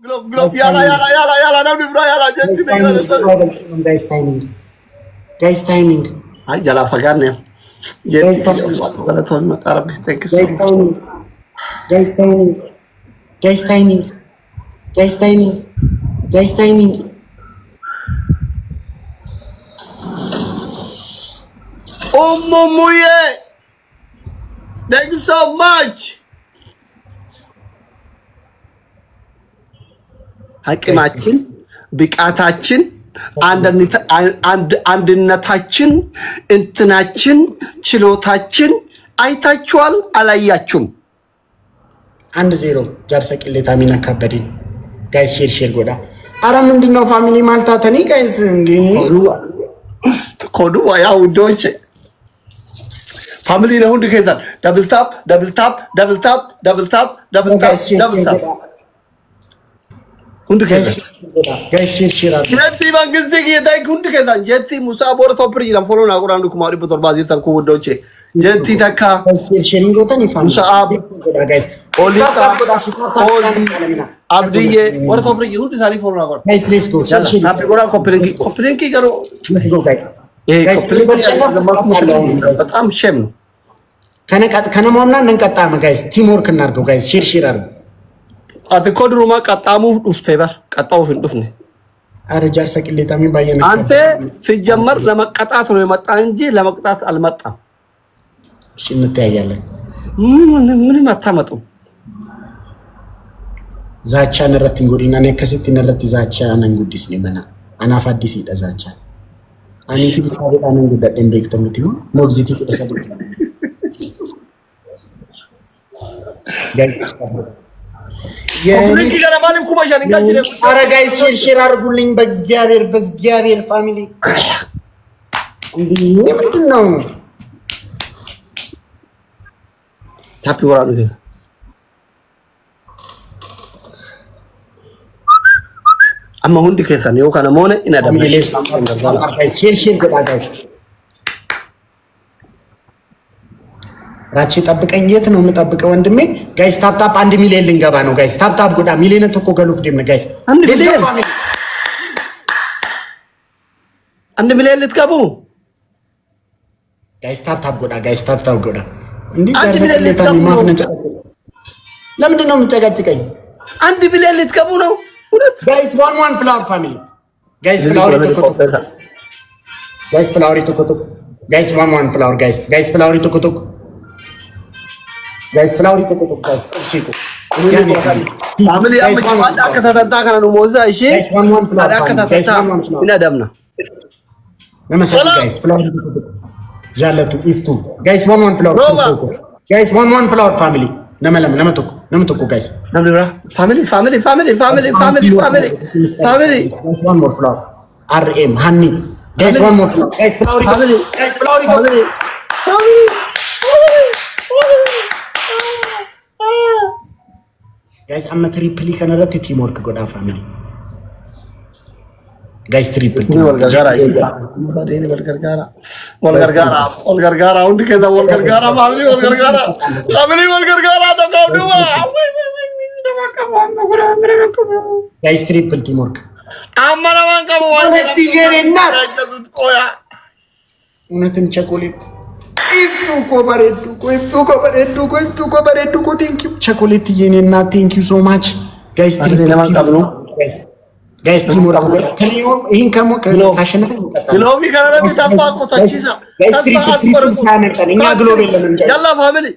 Globe, yala, now the bra, yala, guys, timing. Guys, timing. I jala fagarne. Thank you so much. Guys, timing. Guys, timing. Guys, timing. Guys, timing. Oh, Momoye! Thank you so much. አቅማችን ብቃታችን አንድነታችን እንትናችን ችሎታችን አይታችኋል አላያችሁም 1-0 ጃርሰ ቅሌታ ሚና ካበዲ ጋይስ ሼር ጎዳ አረ ምንድነው ፋሚሊ ማልታ ተኒ ጋይስ እንዴ ኮዱ ያው ዶንቼ ፋሚሊ ነው እንድከታል ደብል ታፕ Kundu keda. Guys, share. Jetti bangiste ki yedai kundu keda. Jetti Musa bor topri jiram follow na kurandu kumari betor bazir tanku wodoche. Jetti takka. Sharing gota ni fam. Musa ab guys. Olika. Abdiye bor topri kundu sari follow na kor. Guys, let's go. Challa. Napi kora copying ki karo. Let's go guys. Guys, batam shem. Kana momna nan katta ma guys. Teamwork nargo guys. Share argo. Ati kod ruma katamu ufte bar katamu fin ufne. Are jarsa kilita mi bayana. Ante sijamar lama katat roe matanji lama katat almatam. Shinete ayale. Muni matamatu. Zacha narati ngurina ne kasiti narati zacha nangudis ni mana. Anafadisi da zacha. Ani ki bikabe anangudda dembek tamutimo. Mogziti ko sabu. Guys. Kompliki gara malim kuma jani gachire. Ara guys share arguling bazgiaver family. Ndi no. Tapi orang ni. Amma hundi kesan yo kana mone ina da guys share gada guys. Rachi tabqኝ የት ነው የምጠብቀው ወንድሜ ጋይስ ታፕ 1 ሚሊዮን ልንገባ ነው ጋይስ ታፕ ጎዳ ሚሊዮን ተኮገሉት ደም ጋይስ 1 ሚሊዮን ልትገቡ ጋይስ ታፕ ጎዳ ጋይስ ታፕ ጎዳ እንዴ 1 ሚሊዮን ልትገቡ ማፍነጫ ለምንድን ነው የምትጨቃጭቀኝ 1 ሚሊዮን ልትገቡ ነው ሁለት ጋይስ 11 ፍላወር ፋሚሊ ጋይስ ፍላወር ተኮቶ ጋይስ ፍላወር ተኮቶ ጋይስ 11 ፍላወር ጋይስ ፍላወር ተኮቶ Guys, flower ito kutok guys. Siko. Family ada kata-kata kana no moza ishi. Ada kata-kata. Ina damna. Namaste guys. Flower ito kutok. Jalatu iftu. Guys, one flower. Guys, one flower family. Namatok guys. Namdura. Family. One more flower. RM honey. Guys, one more flower. Guys, flower. Guys, flower. Family. Guys, I'm a triple can let teamwork go down family. Guys, triple team. Volgargara. Undi keda Volgargara family Volgargara. Family Volgargara to go do. Guys, triple teamwork. Amara man kamu Unatin chocolate. If tu ko baredu ko thank you chocolate yene thank you so much guys guys teamwork kaliyon ihin kamo kashanaka globe kana ni tapa ko tachisa guys triple sameltan inya globe lemen yalla family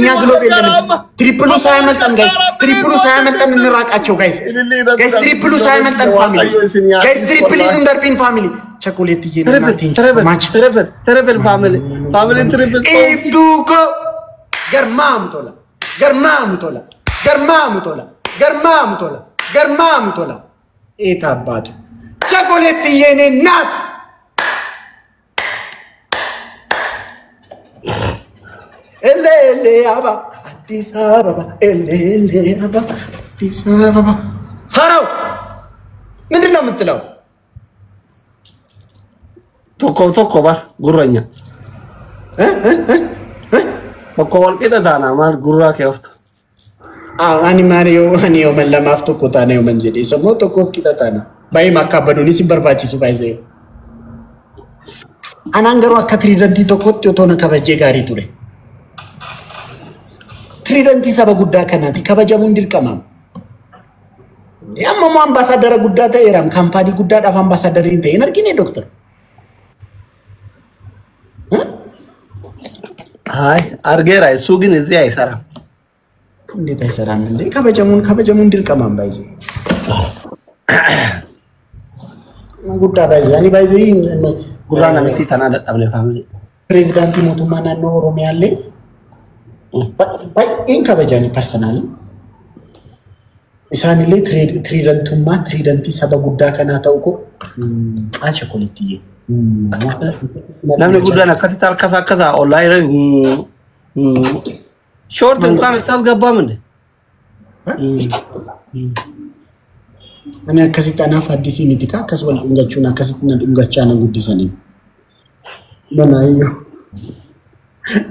inya globe lemen triple sameltan guys triple sameltan niraqacho guys triple sameltan family guys triple underpin family chocolate yene thank you so much triple family triple if tu ko garmam tola eta abatu chocolate yene nat ele aba Addis Ababa ele aba Addis Ababa faraw ምንድነው የምትለው Toko bar gurranya. Toko walqita dana mal gurra ke ofta. ani yo man lamaaf tokko taane yo man jedhe samoo tokkoof qixataana baay'ee makkaabbaduun isin barbaachisu baay'ee anaan garuu akka tiriidantii tokkotti otoo na kabajee gaarii ture tiriidantii saba guddaa kanaati kabajamuun dirqamam yamma mo ambaasaadara guddaa ta'eeram kaampaanii guddaadhaaf ambaasaadariin ta'e hin argine doktor Hai, argeera isu ግን እዚህ አይሰራም እንዴት አይሰራም እንዴ ከበጀሙን ድርቀማም ባይዘ ጉዳ ባይዘ ያኒ ባይዘ ጉራና መቲ ተናደጣም ነው ፋሚሊ ፕሬዝዳንት ሞቱማ ናኖ ኦሮሚያ ያለ ባይ ከበጃኒ ፐርሰናሊ ኢሳኒ ላይ ትሪደንቲ ሰበ ጉዳ ከና ታውቆ አቸኮልቲዬ namni guddaan akkatti talkasa online short እንኳን አታስገባም እንዴ እኔ አከሲታና ፋዲሲ ሚቲካ ከስወል እንጋቹና ከስትና እንጋቻና ጉዲሰኒ ማናዩ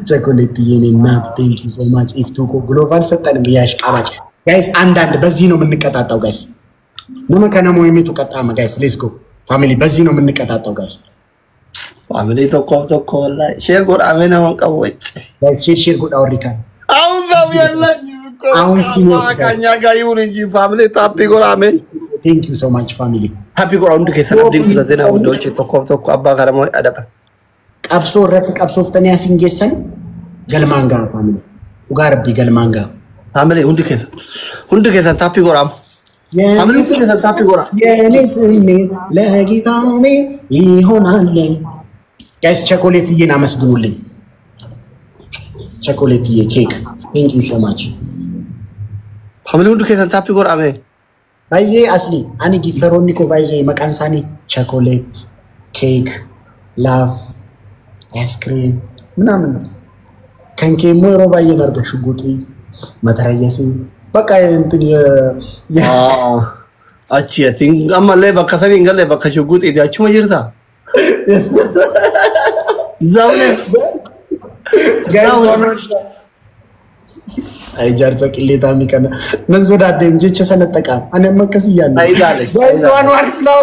ቸኮሌት የኔና ቴንክ ዩ ሶ ማች ኢፍ ቱ ግሎባል ሰጠን ቢያሽ ቃባጭ ጋይስ አንዳንድ በዚህ ነው የምንቀጣጣው ጋይስ ነመከነሞ የሚቱ ቀጣማ ጋይስ ሌትስ ጎ ፋሚሊ በዚህ ነው የምንቀጣጣው ጋይስ ፋሚሊ ተቆጥቆ ወላሂ ሼር ጎድ አመና ወንቀወጭ ሼር ጎድ አውሪካ አሁን ዛው ያለኝ አሁን ካኛ ጋር ይሁን እንጂ ፋሚሊ ታፒ ጎድ አመን ቴንክ ዩ ሶ ማች ፋሚሊ ሃፒ ጎድ አንዱ ከሰላም ዘና ወንዶች ተቆጥቆ አባ ጋርማ አደባ ቀብሶ ረክ ቀብሶ ፍተኛ ሲንጌሰን ገልማንጋ ፋሚሊ ኡጋርቢ ገልማንጋ ፋሚሊ ሁንዱ ከሰ ታፒ ጎድ አም ፋሚሊ ሁንዱ ከሰ ታፒ ጎድ የኔስ ለጊታሜ ይሆናል ጋይስ ቸኮሌት ይና መስግኑልኝ ቸኮሌት ኬክ ቴንክ ዩ ሶ ማች ፋሚሊ ሁንዱ ከሰ ታፒ ጎድ አሜ ባይዜ አስሊ አኒ ጊፍተሮኒ ኮ ባይዜ መቃንሳኒ ቸኮሌት ኬክ ላቭ አይስክሪም ምናምን ከንኬ ሞሮ ባየ ነርገ ሽጉጢ መተረየሲ በቃ እንትን አቺ አቲን አማለ በከሰኒ እንገለ በከሽጉጢ ዲያቹ መጅርታ ዛውለ ጋይስ አይ ጃርጸ ቅሌታ ሚከና ነንዞ ዳደም ጀቸ ሰነጠቃ አነ መከስ ይያለ ጋይስ ዋን ዋር ፍላው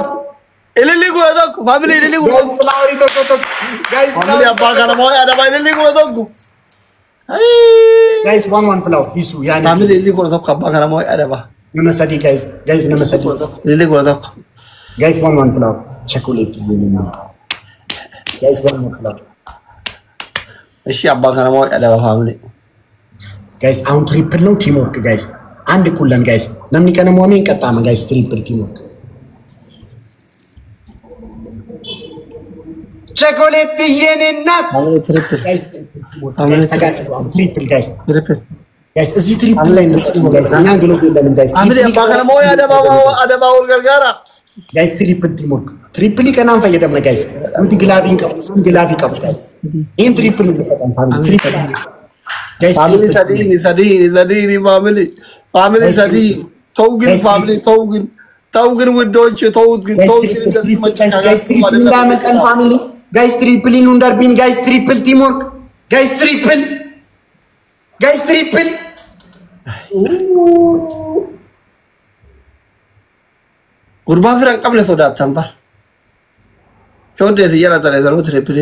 እልሊ ጎረቶኩ ፋሚሊ እልሊ ጎረቶኩ ፍላውሪ ተቆጦ ጋይስ ፋሚሊ አባ ጋርማ አደባ እልሊ ጎረቶኩ አይ ጋይስ ዋን ፍላው ይሱ ያኔ ፋሚሊ እልሊ ጎረቶኩ አባ ጋርማ አደባ ነመሰዲ ጋይስ ነመሰዲ እልሊ ጎረቶኩ ጋይስ ዋን ፍላው ቸኮሌት ይሄንና ጋይስ ዋን ፍላው እሺ አባ ጋርማ አደባ ፋሚሊ ጋይስ አሁን ትሪፕል ነው ቲም ወርክ ጋይስ አንድ ኩለን ጋይስ ነምኒ ከነሞሚ እንቀጣማ ጋይስ ትሪፕል ቲም ወርክ ቸኮሌት የኔናት ጋይስ ትሪፕል ጋይስ እዚህ ትሪፕል ላይ እንጠቅም ጋይስ እኛ ግሎብ የለንም ጋይስ አብዲ አባ ጋርማ አደባ ወርጋራ ጋይስ ትሪፕል ቲም ወርክ ትሪፕል ከናን ፈየደም ጋይስ እንት ግላቪን ቀብሱን ግላቪ ቀብ ጋይስ ይሄን ትሪፕል እንጠቀም ፋሚሊ ትሪፕል ጋይስ ፋሚሊ ሰዲኒ ፋሚሊ ሰዲ ተውግን ፋሚሊ ተውግን ውዶች ተውግን እንደዚህ ጋይስ ትሪፕል እንዳመጣን ፋሚሊ ጋይስ ትሪፕል ኢንደርቢን ጋይስ ትሪፕል ቲም ወርክ ጋይስ ትሪፕል ጉርባ ፍራን ቀብለ ሶዳት ተንባር ቾዴት ይያላታለ ዘሮ ትሪፕል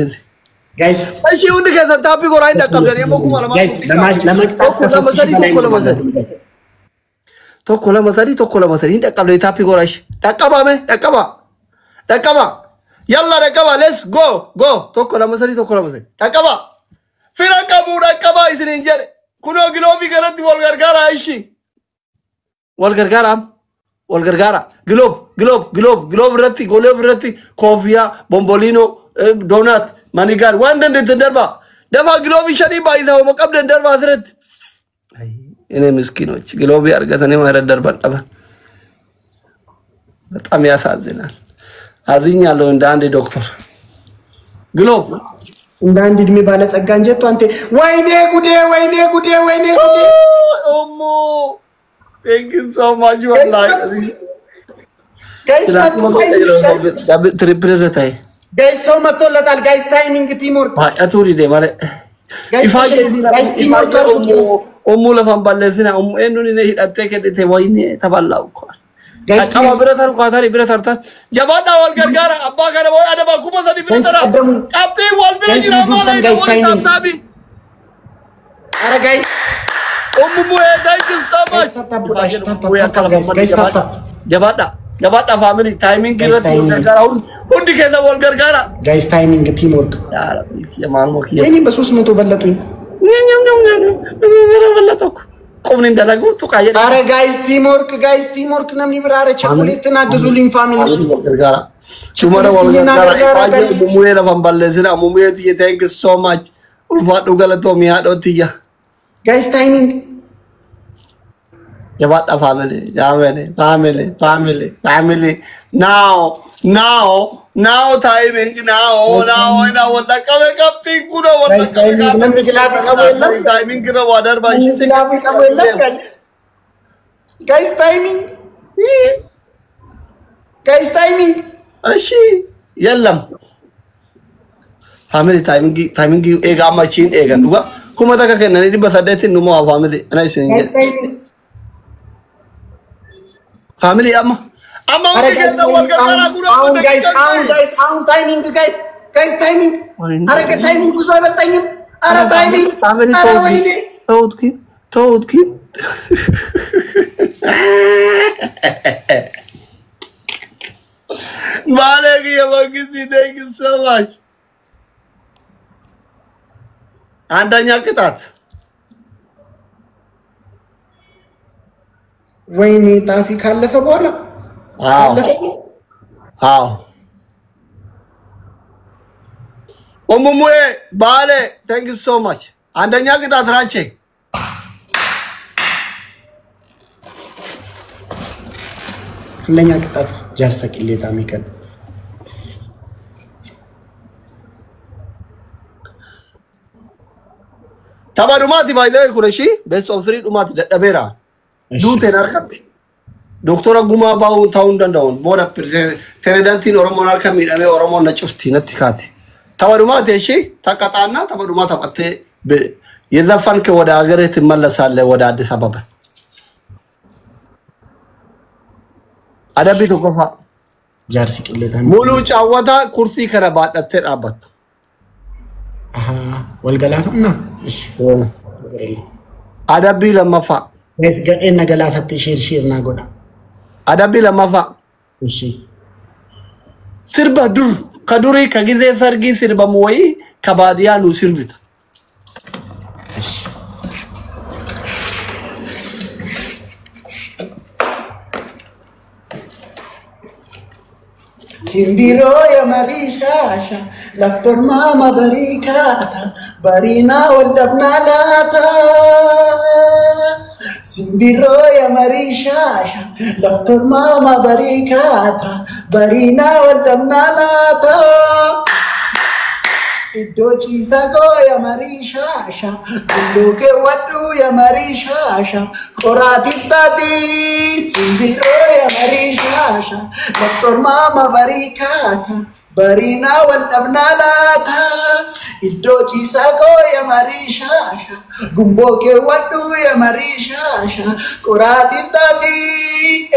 ጋይስ እሺ ወንድ ከዛ ታፒ ጎራ አይደቀብለን የሞኩ ማለማ ጋይስ ለማቅጣት ቶኮ ለመሰዲ እንደቀብለ ታፒ ጎራሽ ደቀባ يلا ركبا ليتس جو توكو لمسري ركبا في ركبا يسنجر كنو غلوبي غرت والغرغارا ايشي والغرغارا غلوب رتي كوفيا بومبولينو دونات مانيغار واندن تدربا دفا غلوبي شدي بايزاو مقبدن دربا سرت እኔ ምስኪኖች ግሎቢ አርገተኔ ማረድ ደርባን ጠባ በጣም ያሳዝናል አዝኛለሁ እንደ አንድ ዶክተር ግሎብ እንደ አንድ እድሜ ባለ ጸጋ እንጀቱ አንተ ወይኔ ጉዴ ኦሞ ቴንክ ዩ ሶ ማች ወላሂ ጋይስ ዳብል ትሪፕል ረታይ ጋይስ ሰው መጥቶለታል ጋይስ ታይሚንግ ቲሞር አቱሪ ደ ማለት ይፋ ጋይስ ቲሞር أمو لفهم بالذين أمو إنه نهي أتك ده وين تبلّا وكار كما برثار قاتاري برثار جبانا والغرغارة أبا كنا بوي أنا باكو ما ثاني برثار أبتي والبيج رامالا يقول تابي أرا guys أمو مويه thank you so much guys جبانا family timing كذا تقول هندي كذا والغرغارة guys timing teamwork يا ربي يا مالمو كيا يعني بس وسمه تبلتوين بلتوك قوم ندلقو تقايل أرا guys teamwork نمني برارة chocolate نادزولين family والغرغارة شو مرة والغرغارة أمو مويه لفهم بالذين أمو مويه تيه thank you so much ulfaat ugalatoo miyaa dhootiya guys timing jabaadha family now timing now ina wala kabe kapti kuno wala kabe timing kira water ba guys timing ashi yallam family timing ega machine ega duga kuma taka kenani di basadeti numo family ana isinge family amma ukigeza walgargara gura guys timing ara ke timing kuso abaltanyim ara timing family tawdki malegi yabagisi thank you so much አንደኛ ቅጣት ወይኔ ጣፊ ካለፈ በኋላ አዎ ኦሙሙዬ ባለ thank you so much አንደኛ ቅጣት ራንቼ አንደኛ ቅጣት ጃርሰ ቅሌታ ሚከን Taba dumati by the way kureshi best of 3 dumati dadabera dute narkati doktora guma bawu taun dandaun boda president oromo narka midame oromo na cufti natti kati taba dumati eshi takatana taba dumata qatte yezafan ke wada agare timalasalle wada Addis Ababa adabi to kofa ጃርሲ ቅሌታ mulu chawata kursi kana baadatte dhabat والغلافنا ايش adabi lamafa بس قلنا غلافت شير ناغودا adabi lamafa እሺ sirba dur kaduri kagize sargi sirba moyi kabadiyanu sirbita Simbiro ya marishasha laftor mama barikata barina waldabna lata Simbiro ya marishasha laftor mama barikata barina waldabna lata Idochi sago ya marishasha Duke wadu ya marishasha Korati tati Simbiro ya marishasha Doktor mama barikata Barina wal abnalata Idochi sago ya marishasha Gumboke wadu ya marishasha Korati tati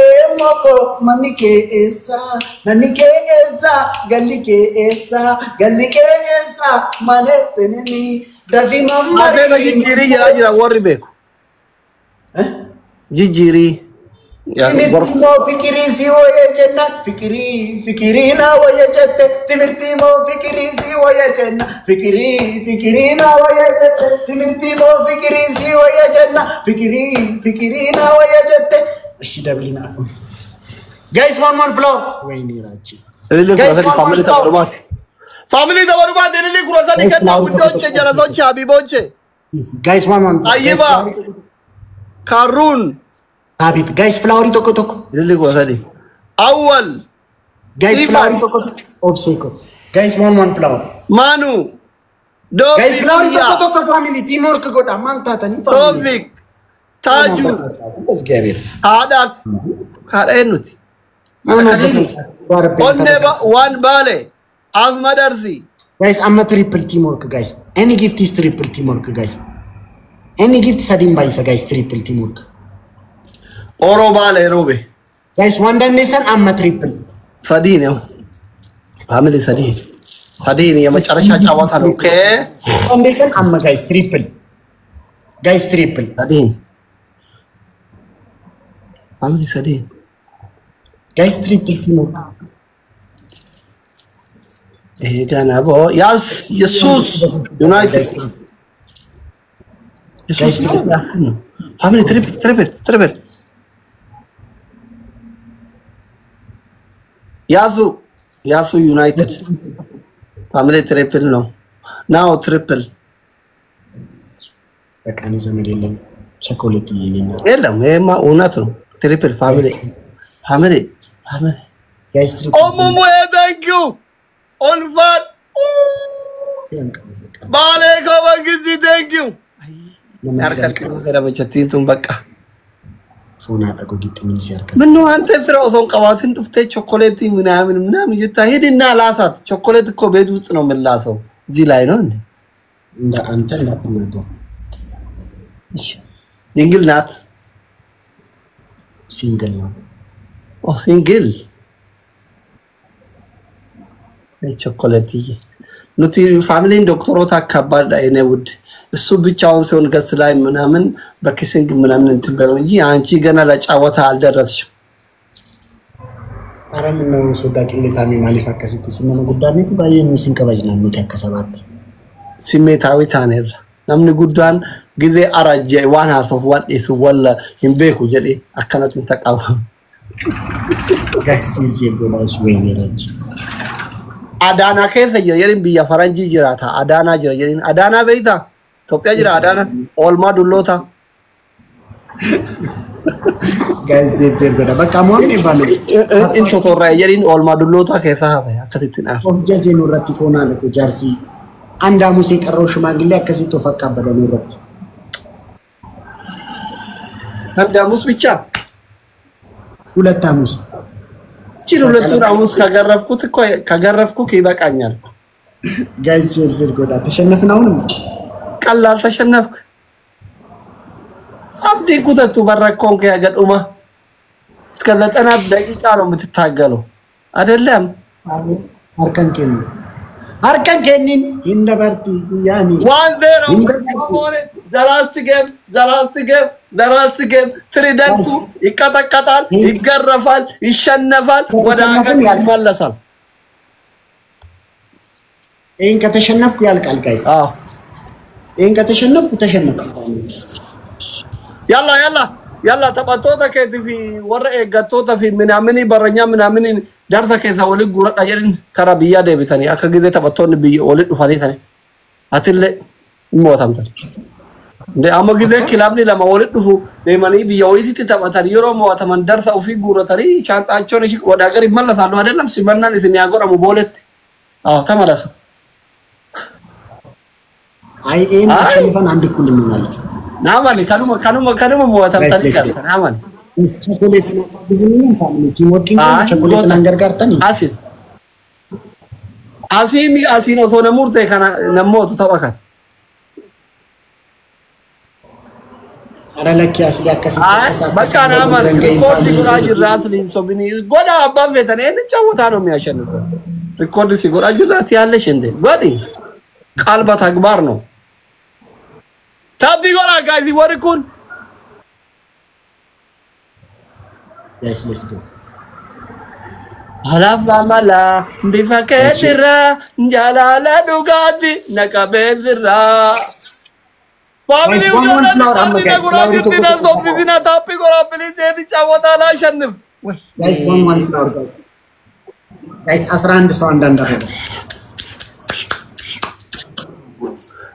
Emoko manike esa Galike esa Mane teneni Davi mama Adena jijiri jira warri beku jijiri Timirti mo fikiri si woye jenna fikiri na woye jette Timirti mo fikiri si woye jenna fikiri na woye jette Timirti mo fikiri si woye jenna fikiri na woye jette Ashi dablina Guys one floor Wayne Rachi family tabarumati lili kurasani kenna windoche jalasoche habiboche Guys one ayiba karun Habib guys flower toko lili kurasani awal guys flower toko obseko guys one flower manu Dobi guys flower toko family teamwork goda manta tani Tofik Taju hada enuti Onneba one bale Ahmad Arzi Guys, I'm not triple teamwork, guys. Any gift is triple teamwork, guys. Any gift sadin baisa guys triple teamwork. Oro bale robe. Guys one dan nesan amma triple. Sadin yo. Family sadin. Sadin ya macarasha ጫወታ ነው. Okay. One nesan amma guys triple. Guys triple. Sadin. Family sadin. Guys triple teamwork. Gana bo. Yes, Jesus United. Jesus. Family triple. Yasu United. Family triple no. Now triple. Bakani ዘመድ የለም ቸኮሌት ይሄን የለም ይሄማ እውነት ነው triple family guys triple Omomo thank you Olfat Bale ko bangizi thank you Narkas ko dara machatintum በቃ ፎና አቆ ግጥሚን ሲያርካ ምን ነው አንተ ፍራው ሶን ቀባትን ዱፍቴ ቾኮሌት ምናምን ይታሄድና ላሳት ቾኮሌት እኮ ቤት ውስጥ ነው የምላሰው እዚህ ላይ ነው እንደ አንተ እንዳትናገር ሲንግል ናት ሲንግል ነው ሲንግል ቾኮሌትዬ ኑቲ ፋሚሊ ዶክተሮታ ከባድ አይነ ውድ እሱ ብቻውን ሲሆን ገስ ላይ ምናምን በኪሲንግ ምናምን እንትን በለው እንጂ አንቺ ገና ለጫወታ አልደረስሽም አረም ነው ሶዳቂ ለታሚ ማሊፋ ከስት ሲመነ ጉዳኔት ባየን ሲንከባጅና ሞት ያከሰባት ሲሜታዊ ታነር namni guddaan ጊዜ አራጀ ዋን ሀፍ ዋን ኢስ ወላ ይንበኩ ጀዲ አከናትን ተቃወም ጋስ ይጂ ጎላሽ ወይኔራጅ አዳና ከሰ የሪን ቢያ ፈረንጂ ጅራታ አዳና ጅራ የሪን አዳና በይታ ኢትዮጵያ ጅራ አዳና ኦልማ ዱሎታ ጋስ ይጂ ጎዳ በቃ ሞን ፋሚሊ ኢንቶ ቶራ የሪን ኦልማ ዱሎታ ከሰ አከቲና ኦፍ ጀጄ ኑራቲ ፎና ለኮ ጃርሲ አንድ አሙስ የቀረው ሽማግሌ አከሲቶ ፈቃበደ ኑረት አንድ አሙስ ብቻ ሁለት አሙስ ሁለቱን አሙስ ከገረፍኩት ይበቃኛል ጋይስ ጀርዘር ጎዳ ተሸነፍናውንም ቀላል ተሸነፍክ ሳምቲ ኩተቱ በረኮንከ ያገዱማ እስከ 90 ደቂቃ ነው የምትታገለው አይደለም Arkan kenin indabati yani 1-0 ዘላስት ጌም ትሪደንቱ ይቀጠቀጣል ይገረፋል ይሸነፋል ወደ ሀገር ይመለሳል ይሄን ከተሸነፍኩ ያልቃል ጋይስ ይሄን ከተሸነፍኩ ተሸነፍኩ يلا تبطوتا كيفي ورا غتوتا في منامني برنيا منامني دارتا كيفا ولي غورا اجرين كرابيا ديبتاني اكا غيزه تبطون بي ولي دفاني ثاني اتل موتامتر دي اما غيزه كلابني لما ولي دفو ديماني بي يويتي تبطان يورو موتامن دارتا او في غورا تري شانطاچون شي ودا غير يملسالو አይደለም ሲመናን እዚህ ያጎራሙ ቦለት ተመለሱ አይ ኤን ከልፈን አንድ ኩል እንሆናለን ናማሊ ካኑማ ሞታም ታሪካል ናማሊ ቸኮሌት ነው ቢዝነስ ፋሚሊ ቲሞርኪንግ ቸኮሌት ነገር ጋር ተኒ አሲኖ ቶነ ሙርቴ ካና ነሞቱ ተወካ አረለኪ አስያከስ በቃ ናማሊ ሪኮርድ ጉራጅ ራት ሊንሶብኒ ጎዳ አባንፈተነ እንጫወታ ነው የሚያሸንፈው ሪኮርድ ሲጎራጅ ራት ያለሽ እንደ ጎዲ ቃል በተግባር ነው Tapi gora guys, workun. Yes, let's go. Halafla mala, bifaketira, jalala dugati, nakabezira. Family udah ada gora jirtina sofi zina tapi gora pilih jadi cawat ala shanif. Guys, one flower guys, asran di soal dan dah.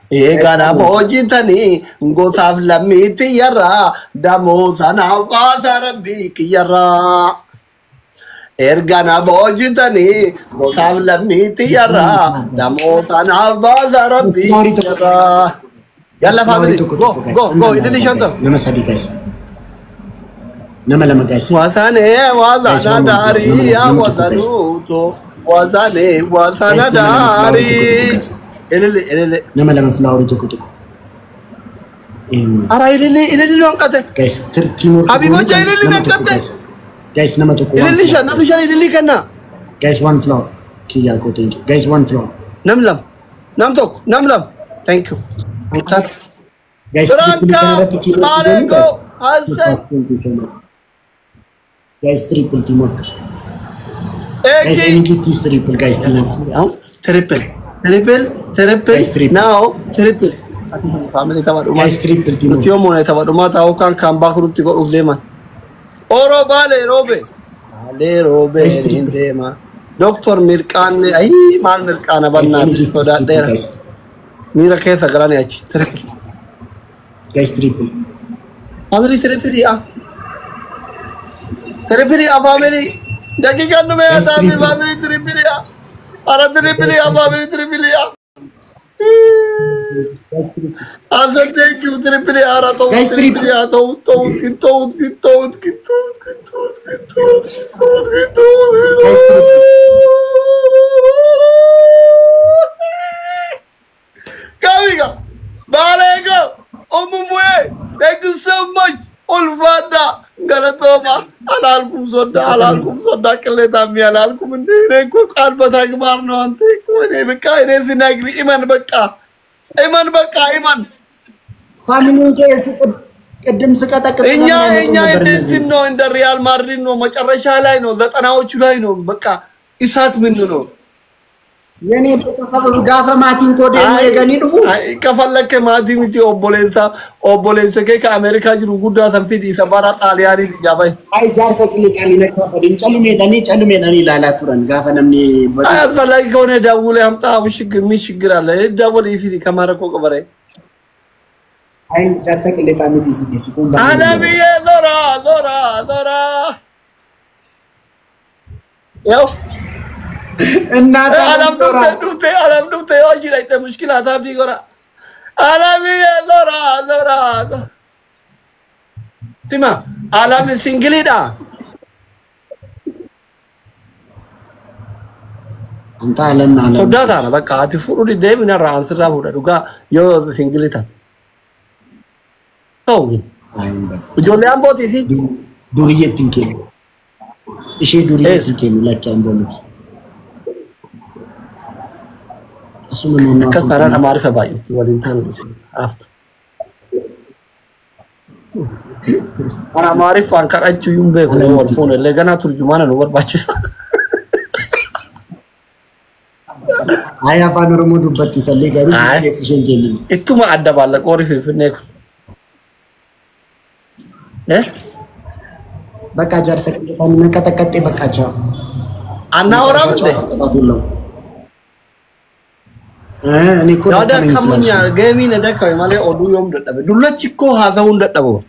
Ekana bojitani gosav lamiti yara damo sana wasarabi kiyara ergana bojitani gosav lamiti yara damo sana wasarabi kiyara yalla family go idli shondo nama sadi guys nama lama guys wasane wasana dari ya watanuto wasana dari ele nama lama flower joko Ara ilili nonqate. Guys, Timur. Habibo ja ilili nonqate. Guys, nama tokko. Ilili shan ilili kana. Guys, one floor. Kiya ko thank you. Guys, one floor. Nam lam. Thank you. Mutar. Guys, Ranka, Maleko, Hassan. Guys, triple Timur. Guys, any gift is triple, guys. Triple. Now, triple. Family tawadu. Guys, triple Timur. Tio mone tawadu mata okan kamba kuruti ko ublema. Oro bale robe. Indema. Doctor Mirkan ay mal Mirkan banna so da dera. Mira kesa garane achi. Triple. Guys, triple. Family triple ya. Triple ya family. Jagi kan me asa family triple ya. Ara triple ya family triple ya. Asa thank you triple ya ara to triple ya to. Kawiga. Balego. Omumwe. Thank you so much. Ulfada. Galatoma. Alalkum soda keleta mi alalkum ndire ko qalbata gbar no ante ko ne beka ne zinagri iman beka. Family guys, ቅድም ስቀጠቅጥ እኛ እንደዚህ ነው እንደ ሪያል ማድሪድ ነው መጨረሻ ላይ ነው ዘጠናዎቹ ላይ ነው በቃ ኢሳት ምን ነው የኔ ተፈሩ ጋፈ ማቲን ኮዴ የገኒ ድፉ ከፈለከ ማቲን ቲ ኦቦሌንሰ ከአሜሪካ ጅሩ ጉዳ ተንፊድ ይተባራ ጣሊያኒ ያባይ አይ ጃርሰ ክሊካሊ ነካ ፈዲን ጨልሜ ዳኒ ላላቱረን ጋፈ ነምኒ አፈላይ ከሆነ ዳውለ አምጣ ምሽግር አለ ዳውለ ይፊት ከማረኮ ቀበረ አይ ጃርሰ ክሊካሊ ዲሲ ኮንዳ አለብዬ ዞራ ያው እናታ አለም ዱቴ ወጂ ላይ ተሙሽኪላ ታቢ ጎራ አለብዬ ዞራ ሲማ አለም ሲንግሊዳ አንተ አለም ተዳታ በቃ አትፉሩ ዲደም ነራ አንተራ ወደ ዱጋ ዮ ሲንግሊታ ኦ ጆሌ አምቦቲ ሲ ዱርዬ ትንኬ እሺ ዱርዬ ትንኬ ለካም ቦሉት أسمع كثر أنا ما أعرف أبايت والإنتان عرفت أنا ما أعرف أن كان أجو يوم بيكون هو الفون اللي جانا ترجمانا نور باتشيس هاي أفان رمضو باتي سالي غارو يفشين جيني إتو ما أدى بالك أوري في نيكو بكا جار سكتي فانا كتا بكا جاو أنا أورام دي أنا كنت ada kamunya game ini ada kau malah odu yom dah tapi dulu ciko hada unda dah bawa